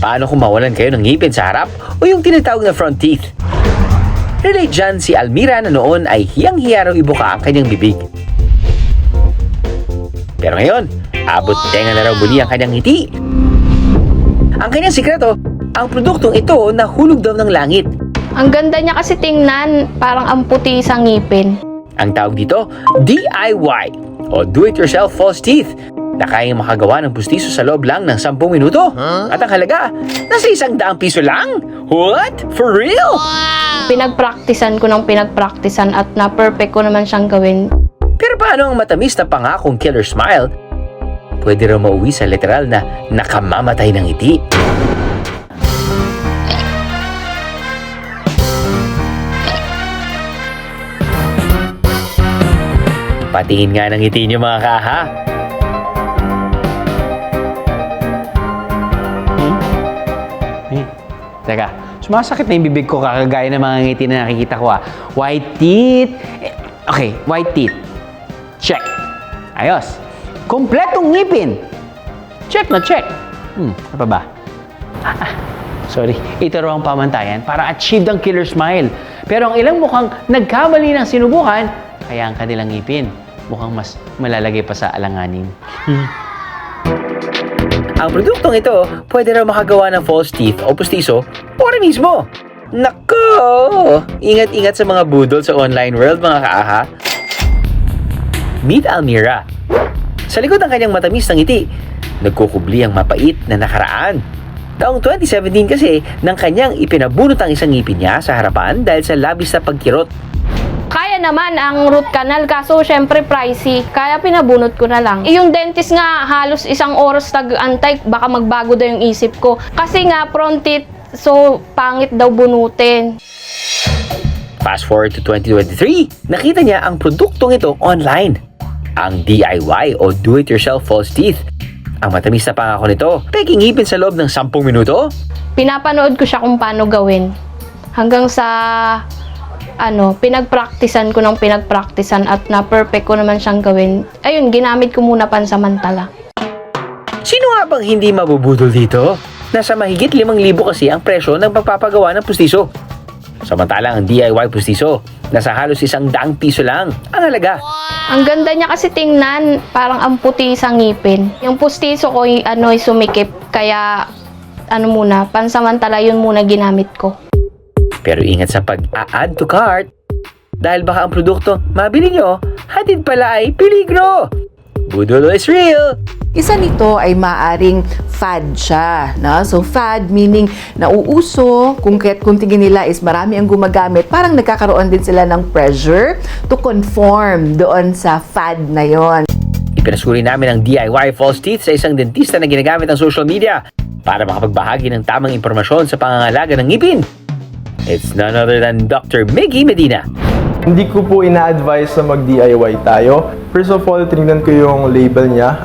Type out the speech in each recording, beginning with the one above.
Paano kung mawalan kayo ng ngipin sa harap o yung tinatawag na front teeth? Relate dyan si Almira na noon ay hiyang-hiya raw ibuka ang kanyang bibig. Pero ngayon, abot tenga na raw muli ang kanyang ngiti. Ang kanyang sikreto, ang produktong ito nahulog daw ng langit. Ang ganda niya kasi tingnan, parang ang puti sa ngipin. Ang tawag dito, DIY o Do-It-Yourself False Teeth na kayang makagawa ng pustiso sa loob lang ng 10 minuto. At ang halaga, nasa 100 piso lang. What? For real? Pinagpraktisan ko ng pinagpraktisan at na-perfect ko naman siyang gawin. Pero paano ang matamis na pangakong killer smile? Pwede raw mauwi sa literal na nakamamatay ng ngiti. Patingin nga ng ngiti niyo mga kaha. Teka, sumasakit na yung bibig ko kakagaya ng mga ngiti na nakikita ko White teeth. Okay, white teeth. Check. Ayos. Kompletong ngipin. Check na check. Ano pa ba? Sorry. Ito raw ang pamantayan para achieve ang killer smile. Pero ang ilang mukhang nagkamali ng sinubukan, kaya ang kanilang ngipin mukhang mas malalagay pa sa alanganin. Ang produktong ito, pwede raw makagawa ng false teeth o pustiso ora mismo. Nako! Ingat-ingat sa mga budol sa online world mga kaaha. Meet Almira. Sa likod ng kanyang matamis na ngiti, nagkukubli ang mapait na nakaraan. Taong 2017 kasi nang kanyang ipinabunot ang isang ngipin niya sa harapan dahil sa labis na pagkirot. Kaya naman ang root canal kaso syempre pricey. Kaya pinabunot ko na lang. Yung dentist nga halos 1 oras nag-antay baka magbago daw yung isip ko. Kasi nga front teeth so pangit daw bunutin. Fast forward to 2023, nakita niya ang produktong ito online. Ang DIY o Do-It-Yourself False Teeth. Ang matamis na pangako nito, peking ngipin sa loob ng 10 minuto. Pinapanood ko siya kung paano gawin. Hanggang sa pinagpraktisan ko ng pinagpraktisan at na-perfect ko naman siyang gawin. Ayun, ginamit ko muna pansamantala. Sino nga bang hindi mabubudol dito? Nasa mahigit 5,000 kasi ang presyo ng pagpapagawa ng pustiso. Samantalang ang DIY pustiso, nasa halos 100 piso lang ang halaga. Ang ganda niya kasi tingnan, parang ang puti sa ngipin. Yung pustiso ko ay sumikip, kaya pansamantala yun muna ginamit ko. Pero ingat sa pag-a-add to cart. Dahil baka ang produkto mabili nyo, hatid pala ay peligro. Budol is real. Isa nito ay maaring fad siya. No? So fad meaning nauuso, kung tingin nila is marami ang gumagamit, parang nagkakaroon din sila ng pressure to conform doon sa fad na yon. Ipinasuri namin ang DIY false teeth sa isang dentista na ginagamit ang social media para makapagbahagi ng tamang impormasyon sa pangangalaga ng ngipin. It's none other than Dr. Miggy Medina. Hindi ko po ina-advise na mag-DIY tayo. First of all, tingnan ko yung label niya.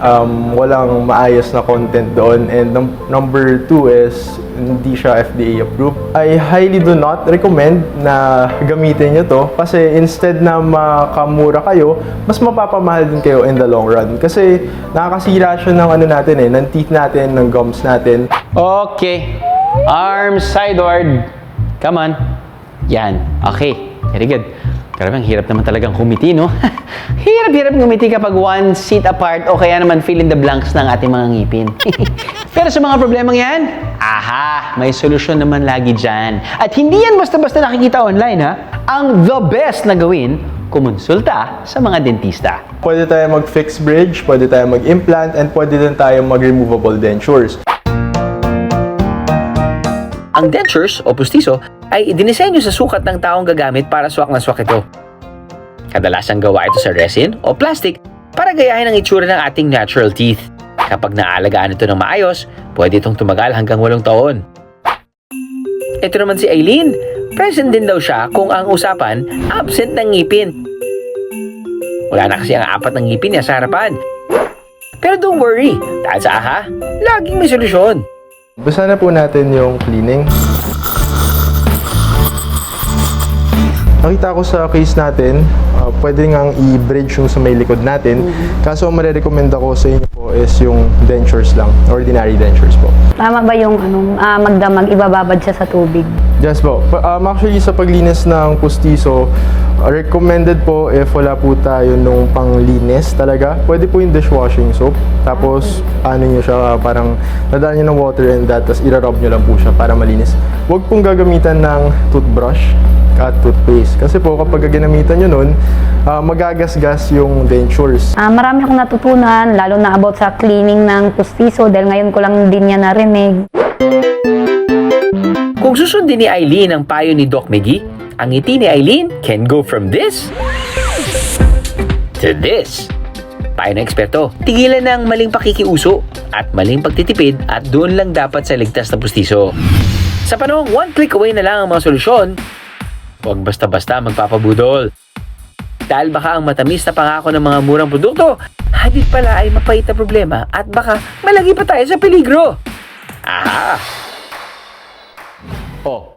Walang maayos na content doon. And number 2 is, hindi siya FDA approved. I highly do not recommend na gamitin nyo to. Kasi instead na makamura kayo, mas mapapamahal din kayo in the long run. Kasi nakakasira siya ng teeth natin, ng gums natin. Okay. Arms sideward. Come on. Yan. Okay. Very good. Grabe, ang hirap naman talagang kumiti, no? Hirap kumiti kapag one seat apart o kaya naman fill in the blanks ng ating mga ngipin. Pero sa mga problemang yan, may solusyon naman lagi dyan. At hindi yan basta-basta nakikita online, ha? Ang the best na gawin, kumonsulta sa mga dentista. Pwede tayo mag-fixed bridge, pwede tayo mag-implant, and pwede din tayo mag-removable dentures. Ang dentures o pustiso ay idinisenyo sa sukat ng taong gagamit para swak na swak ito. Kadalasang gawa ito sa resin o plastic para gayahin ang itsura ng ating natural teeth. Kapag naalagaan ito ng maayos, pwede itong tumagal hanggang 8 taon. Ito naman si Aileen, present din daw siya kung ang usapan absent ng ngipin. Wala na kasi ang 4 ng ngipin niya sa harapan. Pero don't worry, dahil sa AHA, laging may solusyon. Basta na po natin yung cleaning. nakita ko sa case natin, pwede ngang i-bridge yung sa may likod natin. Kaso ang marirecommend ako sa inyo po is yung dentures lang, ordinary dentures po. Tama ba yung magdamag, ibababad siya sa tubig? Yes po. Actually, sa paglinis ng pustiso, recommended po if wala po tayo nung panglinis talaga, pwede po yung dishwashing soap. Tapos, ano nyo siya, parang nadaan nyo ng water and that, tapos irarob nyo lang po siya para malinis. Huwag pong gagamitan ng toothbrush at toothpaste. Kasi po, kapag ginamitan nyo nun, magagasgas yung dentures. Marami akong natutunan, lalo na about sa cleaning ng pustiso dahil ngayon ko lang din niya narinig. Kung susundin ni Eileen ang payo ni Doc Miggy, ang ngiti ni Eileen can go from this to this. Payo ng eksperto, tigilan ng maling pakikiuso at maling pagtitipid at doon lang dapat sa ligtas na pustiso. Sa panahong one click away na lang ang mga solusyon, huwag basta-basta magpapabudol. Dahil baka ang matamis na pangako ng mga murang produkto, habit pala ay mapait na problema at baka malagi pa tayo sa peligro. Aha! Oh,